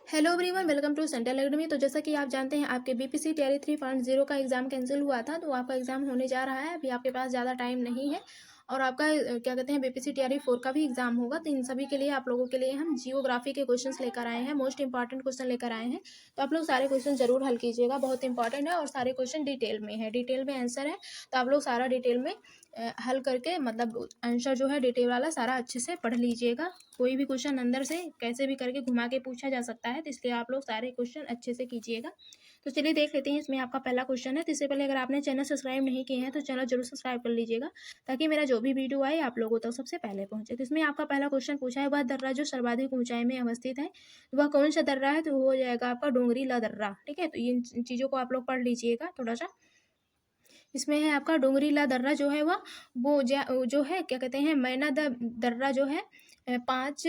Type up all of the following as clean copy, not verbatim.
Hello everyone, welcome to central academy. तो जैसा कि आप जानते हैं, आपके बीपीसी टीआरई 3.0 का एग्ज़ाम कैंसिल हुआ था। तो आपका एग्ज़ाम होने जा रहा है। अभी आपके पास ज़्यादा टाइम नहीं है और आपका क्या कहते हैं, बीपीसी टीआरई 4 का भी एग्ज़ाम होगा। तो इन सभी के लिए आप लोगों के लिए हम जियोग्राफी के क्वेश्चंस लेकर आए हैं, मोस्ट इंपॉर्टेंट क्वेश्चन लेकर आए हैं। तो आप लोग सारे क्वेश्चन जरूर हल कीजिएगा, बहुत इंपॉर्टेंट है और सारे क्वेश्चन डिटेल में है, डिटेल में आंसर है। तो आप लोग सारा डिटेल में हल करके, मतलब आंसर जो है डिटेल वाला सारा अच्छे से पढ़ लीजिएगा। कोई भी क्वेश्चन अंदर से कैसे भी करके घुमा के पूछा जा सकता है, तो इसलिए आप लोग सारे क्वेश्चन अच्छे से कीजिएगा। तो चलिए देख लेते हैं, इसमें आपका पहला क्वेश्चन है। तो इससे पहले अगर आपने चैनल सब्सक्राइब नहीं किए हैं तो चैनल जरूर सब्सक्राइब कर लीजिएगा, ताकि मेरा जो भी वीडियो आए आप लोगों तक सबसे पहले पहुंचे। तो इसमें आपका पहला क्वेश्चन पूछा है, वह दर्रा जो सर्वाधिक ऊंचाई में अवस्थित है वह कौन सा दर्रा है? तो वो हो जाएगा आपका डोंगरीला दर्रा। ठीक है, तो इन चीज़ों को आप लोग पढ़ लीजिएगा थोड़ा सा। इसमें है आपका डोंगरीला दर्रा जो है वो जो है क्या कहते हैं, मैना दर्रा जो है 5।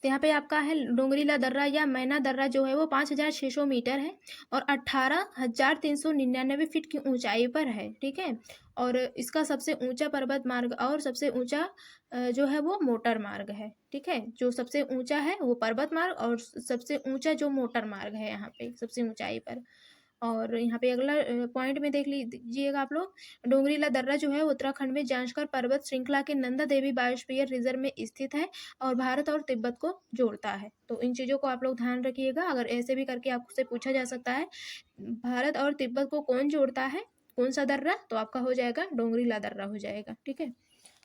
तो यहाँ पे आपका है डोंगरीला दर्रा या मैना दर्रा जो है वो 5,600 मीटर है और 18,399 फीट की ऊंचाई पर है। ठीक है, और इसका सबसे ऊंचा पर्वत मार्ग और सबसे ऊंचा जो है वो मोटर मार्ग है। ठीक है, जो सबसे ऊंचा है वो पर्वत मार्ग और सबसे ऊंचा जो मोटर मार्ग है यहाँ पे सबसे ऊंचाई पर। और यहाँ पे अगला पॉइंट में देख लीजिएगा आप लोग, डोंगरीला दर्रा जो है उत्तराखंड में जांजकर पर्वत श्रृंखला के नंदा देवी बायोस्फीयर रिजर्व में स्थित है और भारत और तिब्बत को जोड़ता है। तो इन चीज़ों को आप लोग ध्यान रखिएगा, अगर ऐसे भी करके आपसे पूछा जा सकता है भारत और तिब्बत को कौन जोड़ता है, कौन सा दर्रा, तो आपका हो जाएगा डोंगरीला दर्रा हो जाएगा। ठीक है,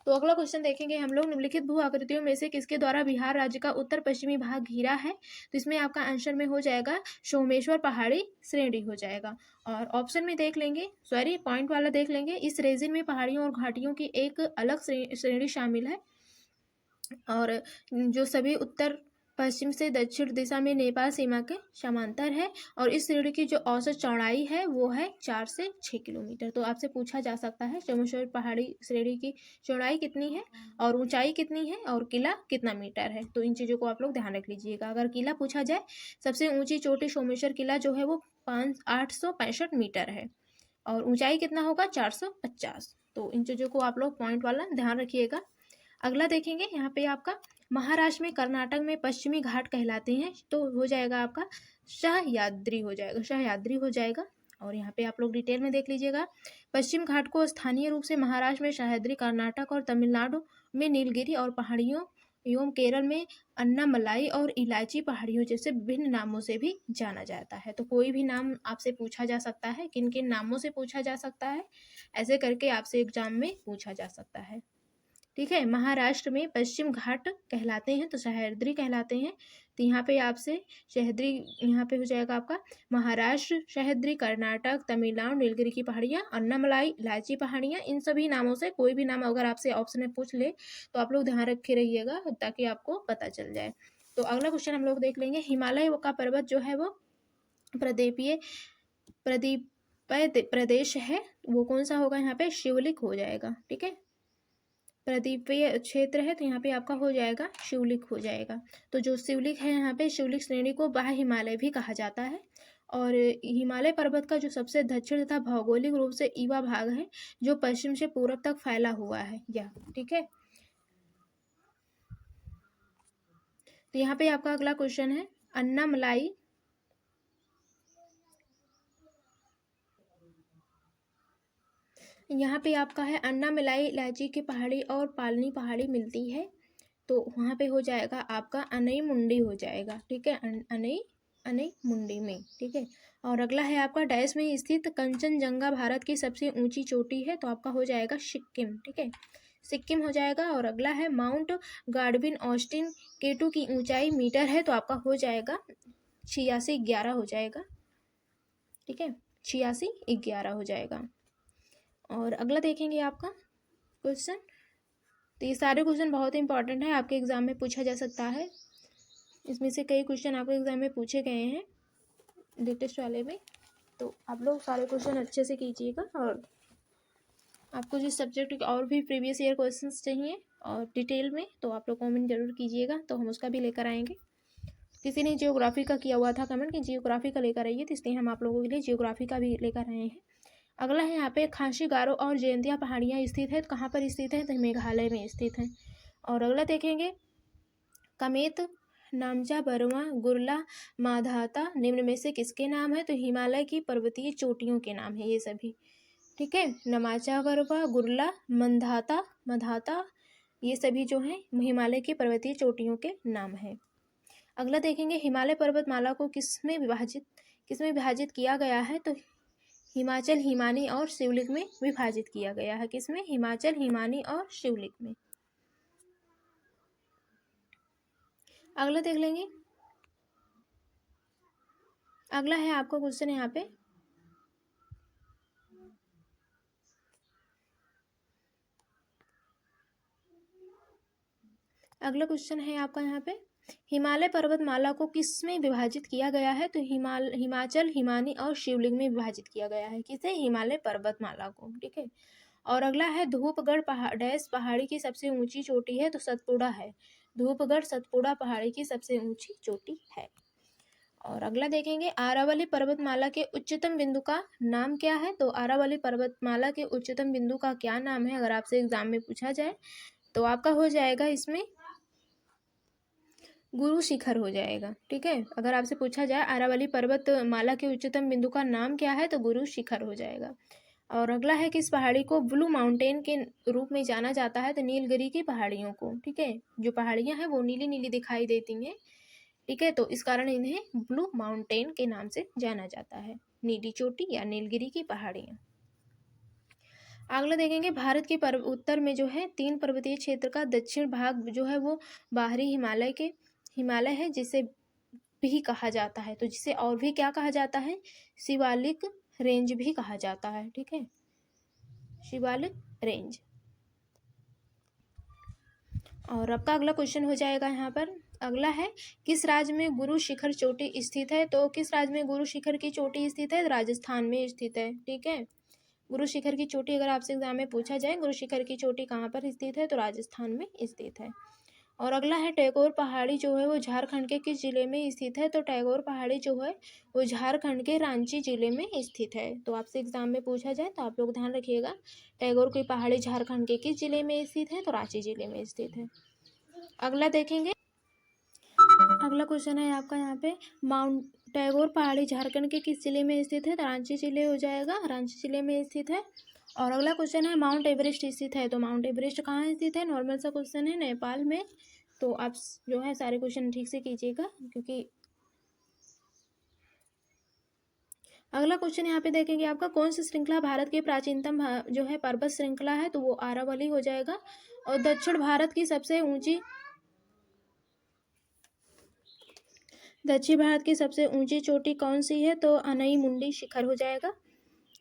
तो अगला क्वेश्चन देखेंगे हम लोग, निम्नलिखित भू आकृतियों में से किसके द्वारा बिहार राज्य का उत्तर पश्चिमी भाग घिरा है? तो इसमें आपका आंसर में हो जाएगा सोमेश्वर पहाड़ी श्रेणी हो जाएगा। और ऑप्शन में देख लेंगे, सॉरी पॉइंट वाला देख लेंगे, इस रेजिन में पहाड़ियों और घाटियों की एक अलग श्रेणी शामिल है और जो सभी उत्तर पश्चिम से दक्षिण दिशा में नेपाल सीमा के समांतर है और इस श्रेणी की जो औसत चौड़ाई है वो है 4 से 6 किलोमीटर। तो आपसे पूछा जा सकता है सोमेश्वर पहाड़ी श्रेणी की चौड़ाई कितनी है और ऊंचाई कितनी है और किला कितना मीटर है। तो इन चीज़ों को आप लोग ध्यान रख लीजिएगा। अगर किला पूछा जाए, सबसे ऊंची चोटी सोमेश्वर किला जो है वो 865 मीटर है और ऊंचाई कितना होगा 450। तो इन चीज़ों को आप लोग पॉइंट वाला ध्यान रखिएगा। अगला देखेंगे, यहाँ पे आपका महाराष्ट्र में कर्नाटक में पश्चिमी घाट कहलाते हैं, तो हो जाएगा आपका सह्याद्री हो जाएगा, सह्याद्री हो जाएगा। और यहाँ पे आप लोग डिटेल में देख लीजिएगा, पश्चिम घाट को स्थानीय रूप से महाराष्ट्र में सह्याद्री, कर्नाटक और तमिलनाडु में नीलगिरी और पहाड़ियों एवं केरल में अन्नामलाई और इलायची पहाड़ियों जैसे विभिन्न नामों से भी जाना जाता है। तो कोई भी नाम आपसे पूछा जा सकता है, किन किन नामों से पूछा जा सकता है, ऐसे करके आपसे एग्जाम में पूछा जा सकता है। ठीक है, महाराष्ट्र में पश्चिम घाट कहलाते हैं तो सह्याद्री कहलाते हैं। तो यहाँ पे आपसे सह्याद्री, यहाँ पे हो जाएगा आपका महाराष्ट्र सह्याद्री, कर्नाटक, तमिलनाडु नीलगिरी की पहाड़ियाँ, अन्नामलाई, इलायची पहाड़ियाँ, इन सभी नामों से कोई भी नाम अगर आपसे ऑप्शन में पूछ ले तो आप लोग ध्यान रखे रहिएगा ताकि आपको पता चल जाए। तो अगला क्वेश्चन हम लोग देख लेंगे, हिमालय का पर्वत जो है वो प्रदेशीय प्रदेश है, वो कौन सा होगा? यहाँ पे शिवलिक हो जाएगा। ठीक है, प्रदीपीय क्षेत्र है तो यहाँ पे आपका हो जाएगा शिवलिक हो जाएगा। तो जो शिवलिक है यहाँ पे, शिवलिक श्रेणी को बाह्य हिमालय भी कहा जाता है और हिमालय पर्वत का जो सबसे दक्षिण तथा भौगोलिक रूप से ईवा भाग है जो पश्चिम से पूरब तक फैला हुआ है यह। ठीक है, तो यहाँ पे आपका अगला क्वेश्चन है, अन्नामलाई यहाँ पे आपका है, अन्नामलाई इलायची की पहाड़ी और पालनी पहाड़ी मिलती है, तो वहाँ पे हो जाएगा आपका अनई मुंडी हो जाएगा। ठीक है, अनई मुंडी में। ठीक है, और अगला है आपका डैश में स्थित कंचनजंगा भारत की सबसे ऊंची चोटी है, तो आपका हो जाएगा सिक्किम। ठीक है, सिक्किम हो जाएगा। और अगला है माउंट गार्डविन ऑस्टिन K2 की ऊंचाई मीटर है, तो आपका हो जाएगा 8611 हो जाएगा। ठीक है, 8611 हो जाएगा। और अगला देखेंगे आपका क्वेश्चन, तो ये सारे क्वेश्चन बहुत इंपॉर्टेंट है, आपके एग्जाम में पूछा जा सकता है। इसमें से कई क्वेश्चन आपके एग्जाम में पूछे गए हैं लेटेस्ट वाले में, तो आप लोग सारे क्वेश्चन अच्छे से कीजिएगा। और आपको जिस सब्जेक्ट के और भी प्रीवियस ईयर क्वेश्चंस चाहिए और डिटेल में, तो आप लोग कमेंट जरूर कीजिएगा, तो हम उसका भी लेकर आएंगे। किसी ने जियोग्राफी का किया हुआ था कमेंट कि जियोग्राफी का लेकर आइए, तो इसलिए हम आप लोगों के लिए जियोग्राफी का भी लेकर आए हैं। अगला है यहाँ पे खासी, गारो और जयंतिया पहाड़ियाँ स्थित है। तो कहाँ पर स्थित है? तो मेघालय में स्थित है। और अगला देखेंगे कमेत, नामचा, बरवा, गुरला, माधाता निम्न में से किसके नाम है? तो हिमालय की पर्वतीय चोटियों के नाम है ये सभी। ठीक है, नमाचा, बरवा, गुरला, मंधाता, मधाता ये सभी जो हैं हिमालय की पर्वतीय चोटियों के नाम है। अगला देखेंगे हिमालय पर्वतमाला को किसमें विभाजित किया गया है? तो हिमाचल, हिमानी और शिवलिक में विभाजित किया गया है। किसमें? हिमाचल, हिमानी और शिवलिक में। अगला देख लेंगे। अगला है आपका क्वेश्चन यहाँ पे अगला क्वेश्चन है आपका यहाँ पे हिमालय पर्वतमाला को किसमें विभाजित किया गया है? तो हिमाचल, हिमानी और शिवलिंग में विभाजित किया गया है। किसे? हिमालय पर्वतमाला को। ठीक है। और अगला है धूपगढ़ पहाड़ी की सबसे ऊंची चोटी है? तो सतपुड़ा है। धूपगढ़ सतपुड़ा पहाड़ी की सबसे ऊंची चोटी है। और अगला देखेंगे आरावली पर्वतमाला के उच्चतम बिंदु का नाम क्या है? तो आरावली पर्वतमाला के उच्चतम बिंदु का क्या नाम है? अगर आपसे एग्जाम में पूछा जाए तो आपका हो जाएगा इसमें गुरु शिखर हो जाएगा। ठीक है, अगर आपसे पूछा जाए आरावली पर्वतमाला के उच्चतम बिंदु का नाम क्या है? तो गुरु शिखर हो जाएगा। और अगला है किस पहाड़ी को ब्लू माउंटेन के रूप में जाना जाता है? तो नीलगिरी की पहाड़ियों को। ठीक है, जो पहाड़ियां हैं वो नीली नीली दिखाई देती हैं। ठीक है, तो इस कारण इन्हें ब्लू माउंटेन के नाम से जाना जाता है, नीली चोटी या नीलगिरी की पहाड़ियां। अगला देखेंगे भारत के उत्तर में जो है 3 पर्वतीय क्षेत्र का दक्षिण भाग जो है वो बाहरी हिमालय है, जिसे भी कहा जाता है। तो जिसे और भी क्या कहा जाता है? शिवालिक रेंज भी कहा जाता है। ठीक है, शिवालिक रेंज। और आपका अगला क्वेश्चन हो जाएगा यहाँ पर अगला है किस राज्य में गुरु शिखर चोटी स्थित है? तो किस राज्य में गुरु शिखर की चोटी स्थित है? राजस्थान में स्थित है। ठीक है, गुरु शिखर की चोटी अगर आपसे एग्जाम में पूछा जाए गुरु शिखर की चोटी कहाँ पर स्थित है? तो राजस्थान में स्थित है। और अगला है टैगोर पहाड़ी जो है वो झारखंड के किस जिले में स्थित है? तो टैगोर पहाड़ी जो है वो झारखंड के रांची जिले में स्थित है। तो आपसे एग्जाम में पूछा जाए तो आप लोग ध्यान रखिएगा टैगोर की पहाड़ी झारखंड के किस जिले में स्थित है? तो रांची जिले में स्थित है। अगला देखेंगे अगला क्वेश्चन है आपका यहाँ पे माउंट टैगोर पहाड़ी झारखंड के किस जिले में स्थित है? तो रांची जिले हो जाएगा, रांची जिले में स्थित है। और अगला क्वेश्चन है माउंट एवरेस्ट स्थित है? तो माउंट एवरेस्ट कहाँ स्थित है? नॉर्मल सा क्वेश्चन है, नेपाल में। तो आप जो है सारे क्वेश्चन ठीक से कीजिएगा क्योंकि अगला क्वेश्चन यहाँ पे देखेंगे आपका कौन सी श्रृंखला भारत की प्राचीनतम जो है पर्वत श्रृंखला है? तो वो आरावली हो जाएगा। और दक्षिण भारत की सबसे ऊंची चोटी कौन सी है? तो अनई मुंडी शिखर हो जाएगा।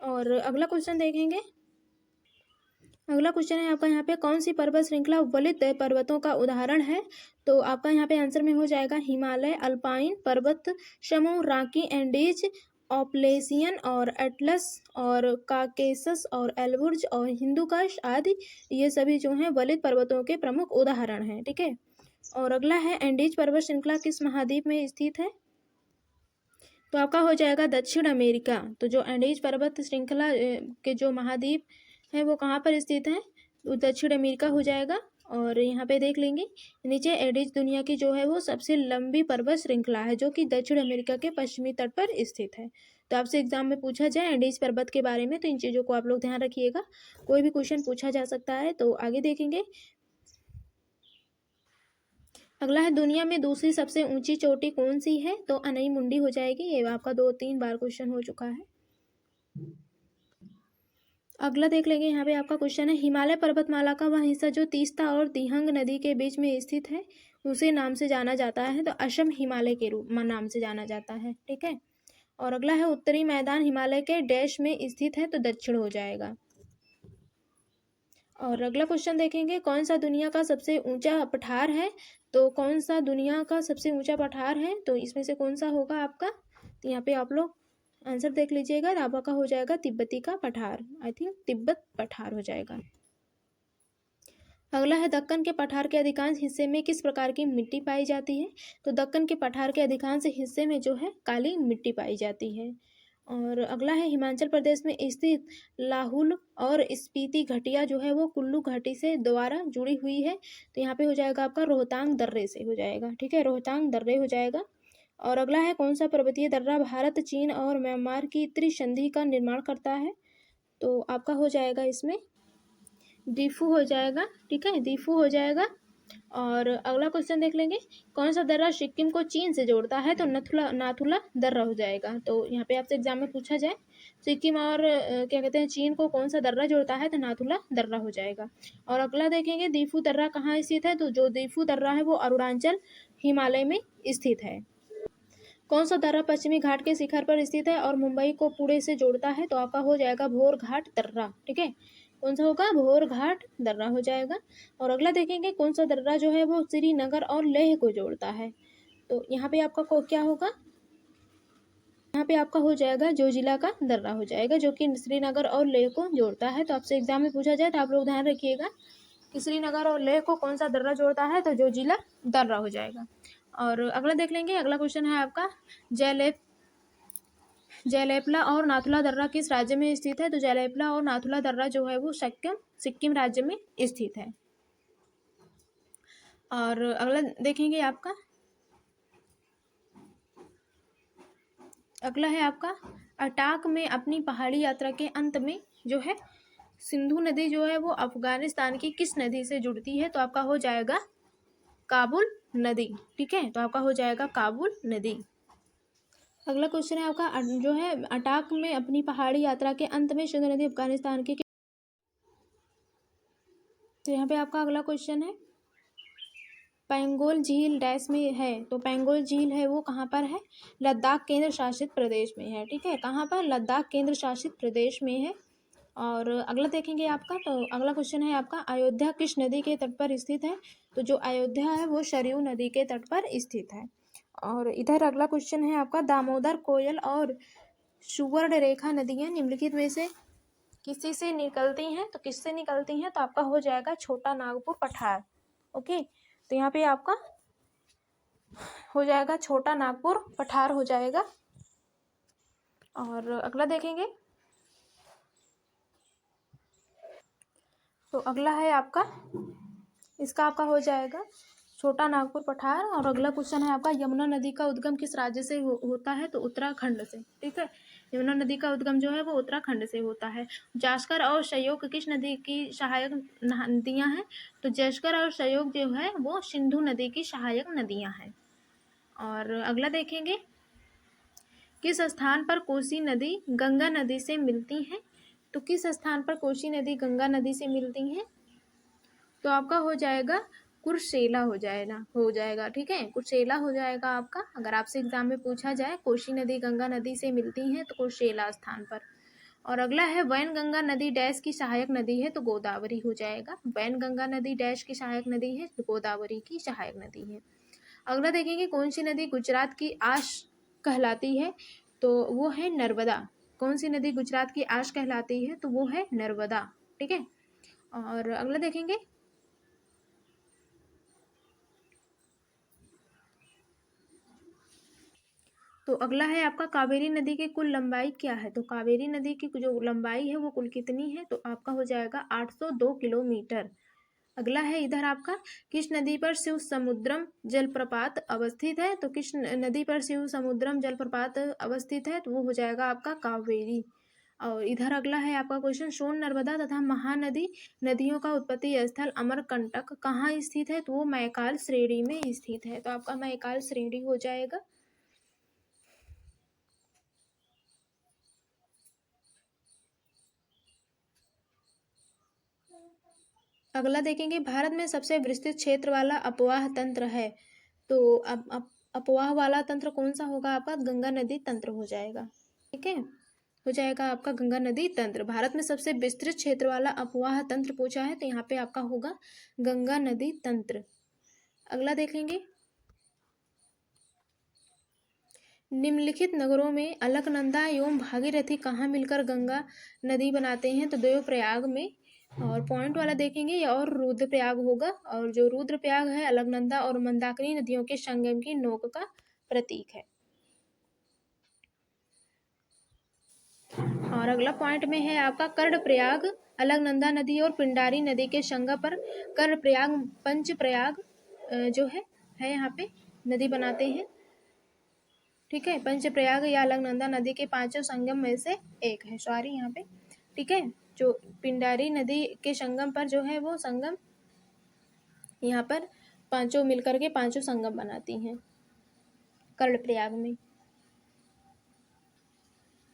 और अगला क्वेश्चन देखेंगे अगला क्वेश्चन है आपका यहाँ पे कौन सी पर्वत श्रृंखला वलित पर्वतों का उदाहरण है? तो आपका यहाँ पे आंसर में हो जाएगा हिमालय, अल्पाइन पर्वत समूह, राकी, एंडीज, ऑपलेसियन और एटलस और काकेसस और एल्बुर्ज और हिंदुकुश आदि ये सभी जो हैं वलित पर्वतों के प्रमुख उदाहरण हैं। ठीक है, और अगला है एंडीज पर्वत श्रृंखला किस महाद्वीप में स्थित है? तो आपका हो जाएगा दक्षिण अमेरिका। तो जो एंडीज पर्वत श्रृंखला के जो महाद्वीप है वो कहाँ पर स्थित है? तो दक्षिण अमेरिका हो जाएगा। और यहाँ पे देख लेंगे नीचे एंडीज दुनिया की जो है वो सबसे लंबी पर्वत श्रृंखला है जो कि दक्षिण अमेरिका के पश्चिमी तट पर स्थित है। तो आपसे एग्जाम में पूछा जाए एंडीज पर्वत के बारे में तो इन चीज़ों को आप लोग ध्यान रखिएगा, कोई भी क्वेश्चन पूछा जा सकता है। तो आगे देखेंगे अगला है दुनिया में दूसरी सबसे ऊंची चोटी कौन सी है? तो अनई मुंडी हो जाएगी। ये आपका 2-3 बार क्वेश्चन हो चुका है। अगला देख लेंगे यहाँ पे आपका क्वेश्चन है हिमालय पर्वतमाला का वह हिस्सा जो तीस्ता और दिहंग नदी के बीच में स्थित है उसे नाम से जाना जाता है? तो असम हिमालय के रूप में नाम से जाना जाता है। ठीक है, और अगला है उत्तरी मैदान हिमालय के डैश में स्थित है? तो दक्षिण हो जाएगा। और अगला क्वेश्चन देखेंगे कौन सा दुनिया का सबसे ऊंचा पठार है? तो कौन सा दुनिया का सबसे ऊंचा पठार है? तो इसमें से कौन सा होगा आपका? तो यहाँ पे आप लोग आंसर देख लीजिएगा। आपका का हो जाएगा तिब्बती का पठार, आई थिंक तिब्बत पठार हो जाएगा। अगला है दक्कन के पठार के अधिकांश हिस्से में किस प्रकार की मिट्टी पाई जाती है? तो दक्कन के पठार के अधिकांश हिस्से में जो है काली मिट्टी पाई जाती है। और अगला है हिमाचल प्रदेश में स्थित लाहुल और स्पीति घाटियाँ जो है वो कुल्लू घाटी से द्वारा जुड़ी हुई है। तो यहाँ पे हो जाएगा आपका रोहतांग दर्रे से हो जाएगा, ठीक है, रोहतांग दर्रे हो जाएगा। और अगला है कौन सा पर्वतीय दर्रा भारत, चीन और म्यांमार की त्रिसंधि का निर्माण करता है। तो आपका हो जाएगा इसमें दीफू हो जाएगा, ठीक है, दीफू हो जाएगा। और अगला क्वेश्चन देख लेंगे, कौन सा दर्रा सिक्किम को चीन से जोड़ता है। तो नाथुला दर्रा हो जाएगा। तो यहाँ पे आपसे एग्जाम में पूछा जाए सिक्किम और क्या कहते हैं चीन को कौन सा दर्रा जोड़ता है, तो नाथुला दर्रा हो जाएगा। और अगला देखेंगे दीफू दर्रा कहाँ स्थित है। तो जो दीफू दर्रा है वो अरुणाचल हिमालय में स्थित है। कौन सा दर्रा पश्चिमी घाट के शिखर पर स्थित है और मुंबई को पुणे से जोड़ता है। तो आपका हो जाएगा भोर घाट दर्रा, ठीक है, कौन सा होगा, भोर घाट दर्रा हो जाएगा। और अगला देखेंगे कौन सा दर्रा जो है वो श्रीनगर और लेह को जोड़ता है। तो यहाँ पे आपका क्या होगा, यहाँ पे आपका हो जाएगा जोजिला का दर्रा हो जाएगा, जो कि श्रीनगर और लेह को जोड़ता है। तो आपसे एग्जाम में पूछा जाए तो आप लोग ध्यान रखिएगा कि श्रीनगर और लेह को कौन सा दर्रा जोड़ता है। तो जोजिला दर्रा हो जाएगा। और अगला देख लेंगे, अगला क्वेश्चन है आपका जयलेपला और नाथुला दर्रा किस राज्य में स्थित है। तो जयलेपला और नाथुला दर्रा जो है वो सिक्किम राज्य में स्थित है। और अगला देखेंगे आपका, अगला है आपका अटाक में अपनी पहाड़ी यात्रा के अंत में जो है सिंधु नदी जो है वो अफगानिस्तान की किस नदी से जुड़ती है। तो आपका हो जाएगा काबुल नदी, ठीक है, तो आपका हो जाएगा काबुल नदी। अगला क्वेश्चन है आपका जो है अटाक में अपनी पहाड़ी यात्रा के अंत में सिंधु नदी अफगानिस्तान की। तो यहाँ पे आपका अगला क्वेश्चन है पेंगोल झील डैश में है। तो पेंगोल झील है वो कहाँ पर है, लद्दाख केंद्र शासित प्रदेश में है, ठीक है, कहाँ पर, लद्दाख केंद्र शासित प्रदेश में है। और अगला देखेंगे आपका, तो अगला क्वेश्चन है आपका अयोध्या किस नदी के तट पर स्थित है। तो जो अयोध्या है वो सरयू नदी के तट पर स्थित है। और इधर अगला क्वेश्चन है आपका दामोदर, कोयल और सुवर्ण रेखा नदियाँ निम्नलिखित में से किसी से निकलती हैं। तो किससे निकलती हैं, तो आपका हो जाएगा छोटा नागपुर पठार, ओके, तो यहाँ पे आपका हो जाएगा छोटा नागपुर पठार हो जाएगा। और अगला देखेंगे, तो अगला है आपका, इसका आपका हो जाएगा छोटा नागपुर पठार। और अगला क्वेश्चन है आपका यमुना नदी का उद्गम किस राज्य से होता है। तो उत्तराखंड से, ठीक है, यमुना नदी का उद्गम जो है वो उत्तराखंड से होता है। जास्कर और सहयोग किस नदी की सहायक नदियां हैं। तो जास्कर और सहयोग जो है वो सिंधु नदी की सहायक नदियां हैं। और अगला देखेंगे किस स्थान पर कोसी नदी गंगा नदी से मिलती हैं। तो किस स्थान पर कोसी नदी गंगा नदी से मिलती हैं। तो आपका हो जाएगा कुर्सेला हो जाएगा, ठीक है, कुर्सेला हो जाएगा आपका। अगर आपसे एग्जाम में पूछा जाए कोसी नदी गंगा नदी से मिलती हैं तो कुर्सेला स्थान पर। और अगला है वैन गंगा नदी डैश की सहायक नदी है। तो गोदावरी हो जाएगा, वैन गंगा नदी डैश की सहायक नदी है, तो गोदावरी की सहायक नदी है। अगला देखेंगे कौन सी नदी गुजरात की आश कहलाती है। तो वो है नर्मदा, कौन सी नदी गुजरात की आश कहलाती है। तो वो है नर्मदा, ठीक है। और अगला देखेंगे, तो अगला है आपका कावेरी नदी की कुल लंबाई क्या है। तो कावेरी नदी की जो लंबाई है वो कुल कितनी है। तो आपका हो जाएगा 802 किलोमीटर। अगला है इधर आपका किस नदी पर शिव समुद्रम जलप्रपात अवस्थित है। तो किस नदी पर शिव समुद्रम जलप्रपात अवस्थित है। तो वो हो जाएगा आपका कावेरी। और इधर अगला है आपका क्वेश्चन सोन नर्मदा तथा महानदी नदियों का उत्पत्ति स्थल अमरकंटक कहाँ स्थित है। तो वो मैकाल श्रेणी में स्थित है। तो आपका मैकाल श्रेणी हो जाएगा। अगला देखेंगे भारत में सबसे विस्तृत क्षेत्र वाला अपवाह तंत्र है। तो अब अपवाह वाला तंत्र कौन सा होगा आपका, गंगा नदी तंत्र हो जाएगा, ठीक है, हो जाएगा आपका गंगा नदी तंत्र। भारत में सबसे विस्तृत क्षेत्र वाला अपवाह तंत्र पूछा है तो यहाँ पे आपका होगा गंगा नदी तंत्र। अगला देखेंगे निम्नलिखित नगरों में अलकनंदा एवं भागीरथी कहाँ मिलकर गंगा नदी बनाते हैं। तो देवप्रयाग में। और पॉइंट वाला देखेंगे और रुद्रप्रयाग होगा। और जो रुद्रप्रयाग है अलकनंदा और मंदाकिनी नदियों के संगम की नोक का प्रतीक है। और अगला पॉइंट में है आपका कर्णप्रयाग, अलकनंदा नदी और पिंडारी नदी के संगम पर कर्णप्रयाग पंचप्रयाग जो है यहाँ पे नदी बनाते हैं। ठीक है, पंचप्रयाग या अलकनंदा नदी के पांचों संगम में से एक है, सॉरी यहाँ पे। ठीक है, जो पिंडारी नदी के संगम पर जो है वो संगम यहाँ पर पांचों मिलकर के पांचों संगम बनाती हैं कर्णप्रयाग में।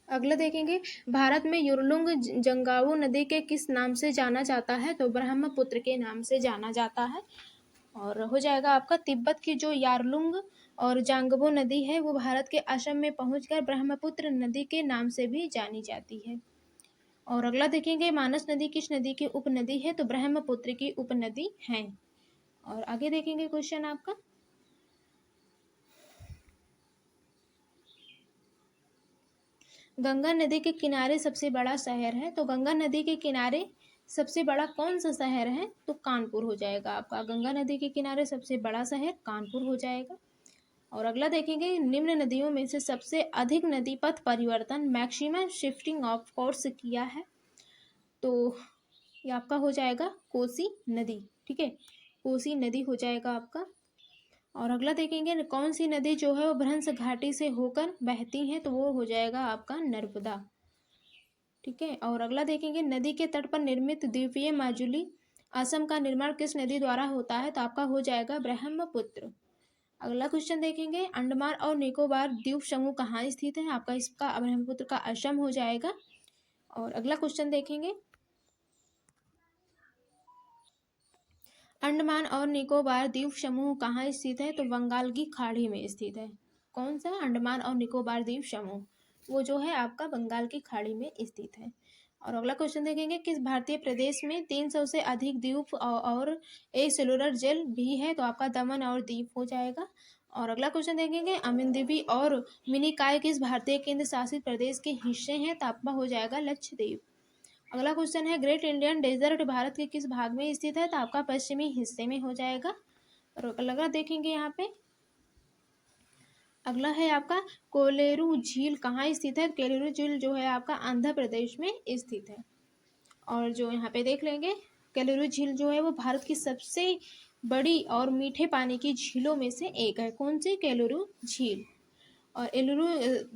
अगला देखेंगे, भारत में युरलुंग जंगाऊ नदी के किस नाम से जाना जाता है? तो ब्रह्मपुत्र के नाम से जाना जाता है। और हो जाएगा आपका तिब्बत की जो यारलुंग और जांगबो नदी है वो भारत के असम में पहुंचकर ब्रह्मपुत्र नदी के नाम से भी जानी जाती है। और अगला देखेंगे, मानस नदी किस नदी की उपनदी है? तो ब्रह्मपुत्र की उपनदी है। और आगे देखेंगे क्वेश्चन आपका, गंगा नदी के किनारे सबसे बड़ा शहर है। तो गंगा नदी के किनारे सबसे बड़ा कौन सा शहर है? तो कानपुर हो जाएगा आपका। गंगा नदी के किनारे सबसे बड़ा शहर कानपुर हो जाएगा। और अगला देखेंगे, निम्न नदियों में से सबसे अधिक नदी पथ परिवर्तन मैक्सिमम शिफ्टिंग ऑफ कोर्स किया है? तो ये आपका हो जाएगा कोसी नदी। ठीक है, कोसी नदी हो जाएगा आपका। और अगला देखेंगे, कौन सी नदी जो है वो भ्रंश घाटी से होकर बहती है? तो वो हो जाएगा आपका नर्मदा। ठीक है, और अगला देखेंगे, नदी के तट पर निर्मित द्वीपीय माजुली असम का निर्माण किस नदी द्वारा होता है? तो आपका हो जाएगा ब्रह्मपुत्र। अगला क्वेश्चन देखेंगे, अंडमान और निकोबार द्वीप समूह कहाँ स्थित है? आपका इसका ब्रह्मपुत्र का असम हो जाएगा। और अगला क्वेश्चन देखेंगे, अंडमान और निकोबार द्वीप समूह कहाँ स्थित है? तो बंगाल की खाड़ी में स्थित है। कौन सा? अंडमान और निकोबार द्वीप समूह, वो जो है आपका बंगाल की खाड़ी में स्थित है। और अगला क्वेश्चन देखेंगे, किस भारतीय प्रदेश में 300 से अधिक द्वीप और एक सेलुलर जेल भी है? तो आपका दमन और दीव हो जाएगा। और अगला क्वेश्चन देखेंगे, अमिनदीवी और मिनिकॉय किस भारतीय केंद्र शासित प्रदेश के हिस्से हैं? तो आपका हो जाएगा लक्षद्वीप। अगला क्वेश्चन है, ग्रेट इंडियन डेजर्ट भारत के किस भाग में स्थित है? तो आपका पश्चिमी हिस्से में हो जाएगा। और अगला देखेंगे यहाँ पे, अगला है आपका कोलेरू झील कहाँ स्थित है? कोलेरू झील जो है आपका आंध्र प्रदेश में स्थित है। और जो यहाँ पे देख लेंगे, कोलेरू झील जो है वो भारत की सबसे बड़ी और मीठे पानी की झीलों में से एक है। कौन सी? कोलेरू झील। और एलुरु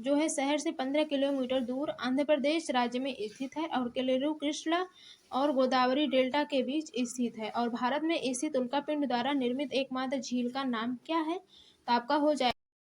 जो है शहर से 15 किलोमीटर दूर आंध्र प्रदेश राज्य में स्थित है। और कोलेरू कृष्णा और गोदावरी डेल्टा के बीच स्थित है। और भारत में स्थित उल्कापिंड द्वारा निर्मित एकमात्र झील का नाम क्या है? तो आपका हो जाए